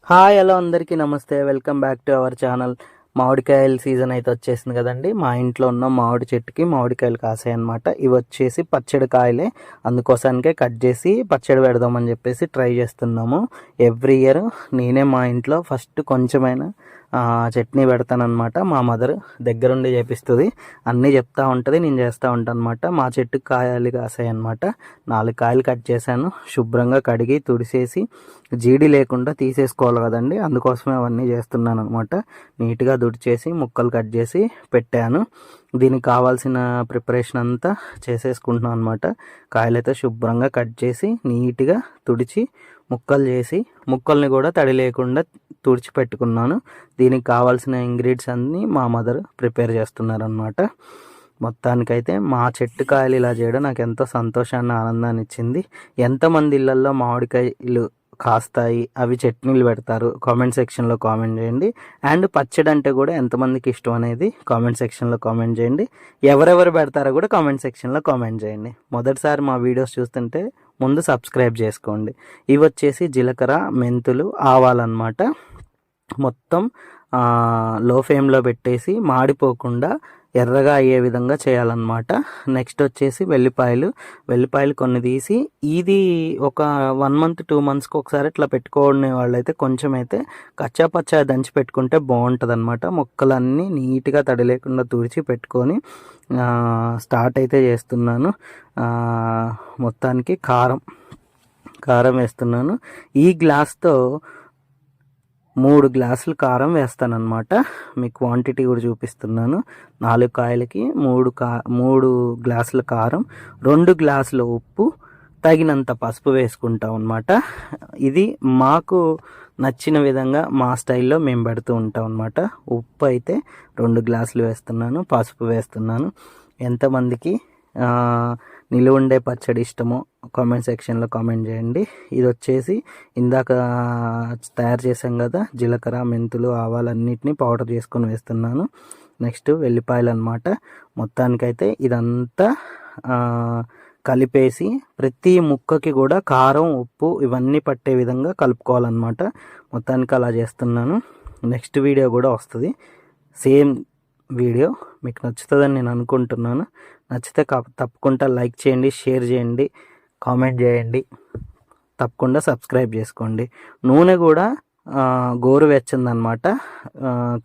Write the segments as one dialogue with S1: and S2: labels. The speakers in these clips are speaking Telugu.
S1: హాయ్ హలో అందరికీ నమస్తే. Welcome back to our channel. మామిడికాయల సీజన్ అయితే వచ్చేసింది కదండి. మా ఇంట్లో ఉన్న మామిడి చెట్టుకి మామిడికాయలు కాసాయి అనమాట. ఇవి వచ్చేసి పచ్చడి కాయలే, అందుకోసానికే కట్ చేసి పచ్చడి పెడదామని చెప్పేసి ట్రై చేస్తున్నాము. ఎవ్రీ ఇయర్ నేనే మా ఇంట్లో ఫస్ట్ కొంచెమైనా చట్నీ పెడతానమాట. మా మదర్ దగ్గరుండి చేపిస్తుంది, అన్నీ చెప్తా ఉంటుంది, నేను చేస్తూ ఉంటాను అనమాట. మా చెట్టుకి కాయలు కాసాయి అనమాట. 4 కాయలు కట్ చేశాను, శుభ్రంగా కడిగి తుడిసేసి జీడి లేకుండా తీసేసుకోవాలి కదండి, అందుకోసమే అవన్నీ చేస్తున్నాను అనమాట. నీట్గా తుడిచేసి ముక్కలు కట్ చేసి పెట్టాను. దీనికి కావాల్సిన ప్రిపరేషన్ అంతా చేసేసుకుంటున్నాను అనమాట. కాయలైతే శుభ్రంగా కట్ చేసి నీట్గా తుడిచి ముక్కలు చేసి, ముక్కల్ని కూడా తడి లేకుండా తుడిచి పెట్టుకున్నాను. దీనికి కావాల్సిన ఇంగ్రీడియంట్స్ అన్నీ మా మదర్ ప్రిపేర్ చేస్తున్నారనమాట. మొత్తానికైతే మా చెట్టు కాయలు ఇలా చేయడం నాకు ఎంతో సంతోషాన్ని, ఆనందాన్ని ఇచ్చింది. ఎంతమంది ఇళ్లల్లో మామిడికాయలు కాస్తాయి, అవి చట్నీలు పెడతారు, కామెంట్ సెక్షన్లో కామెంట్ చేయండి. అండ్ పచ్చడి అంటే కూడా ఎంతమందికి ఇష్టం అనేది కామెంట్ సెక్షన్లో కామెంట్ చేయండి. ఎవరెవరు పెడతారో కూడా కామెంట్ సెక్షన్లో కామెంట్ చేయండి. మొదటిసారి మా వీడియోస్ చూస్తుంటే ముందు సబ్స్క్రైబ్ చేసుకోండి. ఇవి వచ్చేసి జీలకర్ర, మెంతులు, ఆవాలన్నమాట. మొత్తం లో ఫ్లేమ్లో పెట్టేసి మాడిపోకుండా ఎర్రగా అయ్యే విధంగా చేయాలన్నమాట. నెక్స్ట్ వచ్చేసి వెల్లిపాయలు కొన్ని తీసి, ఇది ఒక 1 మంత్ 2 మంత్స్కి ఒకసారి ఇట్లా పెట్టుకునే వాళ్ళైతే కొంచెం అయితే కచ్చా పచ్చా దంచి పెట్టుకుంటే బాగుంటుంది అనమాట. ముక్కలన్నీ నీట్గా తడి లేకుండా తుడిచి పెట్టుకొని స్టార్ట్ అయితే చేస్తున్నాను. మొత్తానికి కారం వేస్తున్నాను. ఈ గ్లాస్తో 3 గ్లాసులు కారం వేస్తానన్నమాట. మీకు క్వాంటిటీ కూడా చూపిస్తున్నాను. 4 కాయలకి 3 గ్లాసుల కారం, 2 గ్లాసుల ఉప్పు, తగినంత పసుపు వేసుకుంటాం అన్నమాట. ఇది మాకు నచ్చిన విధంగా మా స్టైల్లో మేము పెడుతూ ఉంటాం అన్నమాట. ఉప్పు అయితే 2 గ్లాసులు వేస్తున్నాను, పసుపు వేస్తున్నాను. ఎంతమందికి నిలువుండే పచ్చడి ఇష్టమో కామెంట్ సెక్షన్లో కామెంట్ చేయండి. ఇది వచ్చేసి ఇందాక తయారు చేసాం కదా, జీలకర్ర, మెంతులు, ఆవాలన్నిటిని పౌడర్ చేసుకొని వేస్తున్నాను. నెక్స్ట్ వెల్లిపాయలు అనమాట. మొత్తానికైతే ఇదంతా కలిపేసి ప్రతి ముక్కకి కూడా కారం, ఉప్పు ఇవన్నీ పట్టే విధంగా కలుపుకోవాలన్నమాట. మొత్తానికి అలా చేస్తున్నాను. నెక్స్ట్ వీడియో కూడా వస్తుంది, సేమ్ వీడియో. మీకు నచ్చుతుందని నేను అనుకుంటున్నాను. నచ్చితే తప్పకుండా లైక్ చేయండి, షేర్ చేయండి, కామెంట్ చేయండి, తప్పకుండా సబ్స్క్రైబ్ చేసుకోండి. నూనె కూడా గోరువెచ్చిందనమాట,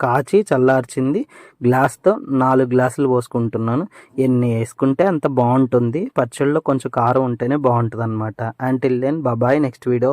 S1: కాచి చల్లార్చింది. గ్లాస్తో 4 గ్లాసులు పోసుకుంటున్నాను. ఎన్ని వేసుకుంటే అంత బాగుంటుంది. పచ్చళ్ళలో కొంచెం కారం ఉంటేనే బాగుంటుంది అనమాట. Until then bye. Next video